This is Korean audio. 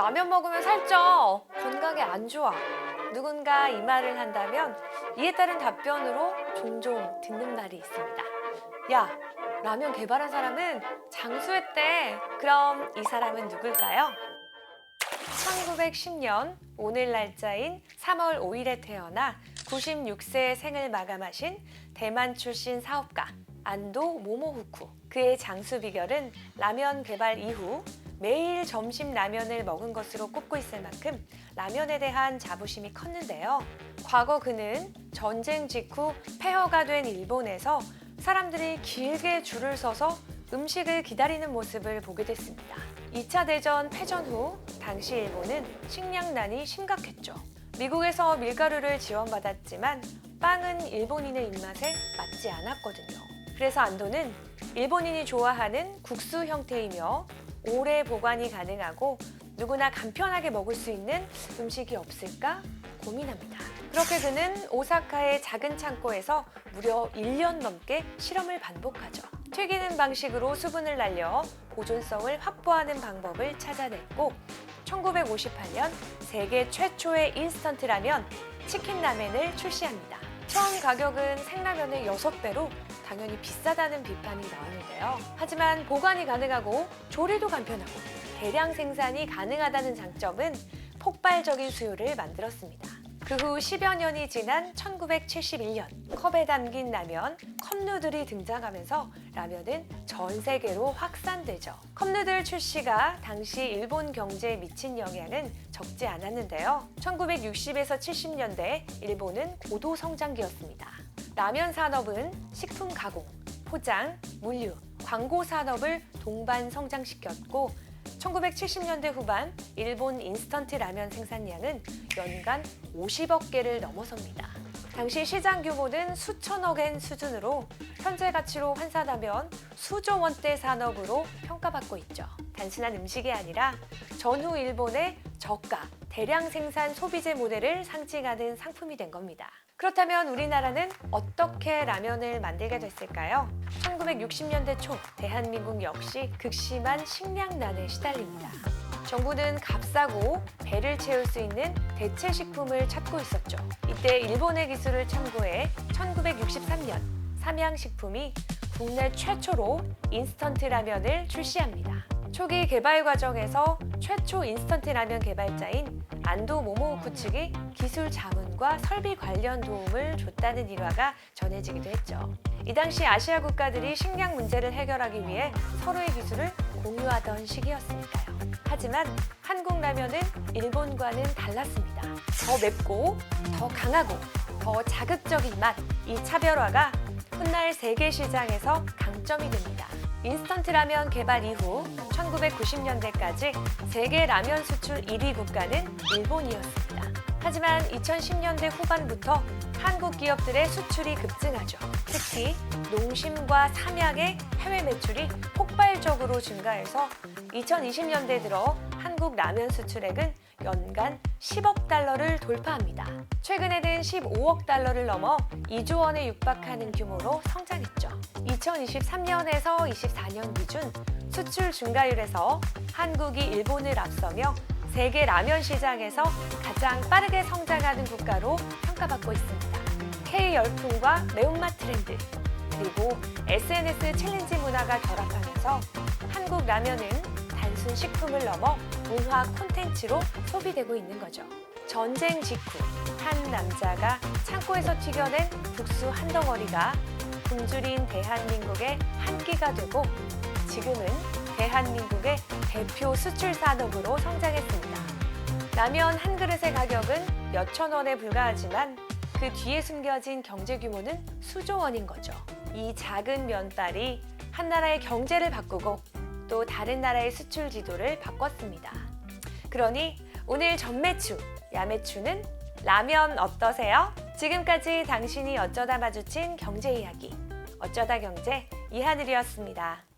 라면 먹으면 살쪄. 건강에 안 좋아. 누군가 이 말을 한다면 이에 따른 답변으로 종종 듣는 말이 있습니다. 야, 라면 개발한 사람은 장수했대. 그럼 이 사람은 누굴까요? 1910년 오늘 날짜인 3월 5일에 태어나 96세의 생을 마감하신 대만 출신 사업가 안도 모모후쿠. 그의 장수 비결은 라면 개발 이후 매일 점심 라면을 먹은 것으로 꼽고 있을 만큼 라면에 대한 자부심이 컸는데요. 과거 그는 전쟁 직후 폐허가 된 일본에서 사람들이 길게 줄을 서서 음식을 기다리는 모습을 보게 됐습니다. 2차 대전 패전 후 당시 일본은 식량난이 심각했죠. 미국에서 밀가루를 지원받았지만 빵은 일본인의 입맛에 맞지 않았거든요. 그래서 안도는 일본인이 좋아하는 국수 형태이며 오래 보관이 가능하고 누구나 간편하게 먹을 수 있는 음식이 없을까 고민합니다. 그렇게 그는 오사카의 작은 창고에서 무려 1년 넘게 실험을 반복하죠. 튀기는 방식으로 수분을 날려 보존성을 확보하는 방법을 찾아냈고 1958년 세계 최초의 인스턴트 라면 치킨 라멘을 출시합니다. 처음 가격은 생라면의 6배로 당연히 비싸다는 비판이 나왔는데요. 하지만 보관이 가능하고 조리도 간편하고 대량 생산이 가능하다는 장점은 폭발적인 수요를 만들었습니다. 그 후 10여 년이 지난 1971년 컵에 담긴 라면, 컵누들이 등장하면서 라면은 전 세계로 확산되죠. 컵누들 출시가 당시 일본 경제에 미친 영향은 적지 않았는데요. 1960에서 70년대 일본은 고도 성장기였습니다. 라면 산업은 식품 가공, 포장, 물류, 광고 산업을 동반 성장시켰고 1970년대 후반 일본 인스턴트 라면 생산량은 연간 50억 개를 넘어섭니다. 당시 시장 규모는 수천억엔 수준으로 현재 가치로 환산하면 수조 원대 산업으로 평가받고 있죠. 단순한 음식이 아니라 전후 일본의 저가, 대량 생산 소비재 모델을 상징하는 상품이 된 겁니다. 그렇다면 우리나라는 어떻게 라면을 만들게 됐을까요? 1960년대 초 대한민국 역시 극심한 식량난에 시달립니다. 정부는 값싸고 배를 채울 수 있는 대체 식품을 찾고 있었죠. 이때 일본의 기술을 참고해 1963년 삼양식품이 국내 최초로 인스턴트 라면을 출시합니다. 초기 개발 과정에서 최초 인스턴트 라면 개발자인 안도 모모후쿠 측이 기술 자문과 설비 관련 도움을 줬다는 일화가 전해지기도 했죠. 이 당시 아시아 국가들이 식량 문제를 해결하기 위해 서로의 기술을 공유하던 시기였으니까요. 하지만 한국 라면은 일본과는 달랐습니다. 더 맵고 더 강하고 더 자극적인 맛, 이 차별화가 훗날 세계 시장에서 강점이 됩니다. 인스턴트 라면 개발 이후 1990년대까지 세계 라면 수출 1위 국가는 일본이었습니다. 하지만 2010년대 후반부터 한국 기업들의 수출이 급증하죠. 특히 농심과 삼양의 해외 매출이 폭발적으로 증가해서 2020년대 들어 한국 라면 수출액은 연간 10억 달러를 돌파합니다. 최근에는 15억 달러를 넘어 2조 원에 육박하는 규모로 성장했죠. 2023년에서 24년 기준 수출 증가율에서 한국이 일본을 앞서며 세계 라면 시장에서 가장 빠르게 성장하는 국가로 평가받고 있습니다. K 열풍과 매운맛 트렌드, 그리고 SNS 챌린지 문화가 결합하면서 한국 라면은 단순 식품을 넘어 문화 콘텐츠로 소비되고 있는 거죠. 전쟁 직후 한 남자가 창고에서 튀겨낸 국수 한 덩어리가 굶주린 대한민국의 한 끼가 되고 지금은 대한민국의 대표 수출 산업으로 성장했습니다. 라면 한 그릇의 가격은 몇천 원에 불과하지만 그 뒤에 숨겨진 경제 규모는 수조 원인 거죠. 이 작은 면발이 한 나라의 경제를 바꾸고 또 다른 나라의 수출 지도를 바꿨습니다. 그러니 오늘 전매추, 야매추는 라면 어떠세요? 지금까지 당신이 어쩌다 마주친 경제 이야기, 어쩌다 경제 이하늘이었습니다.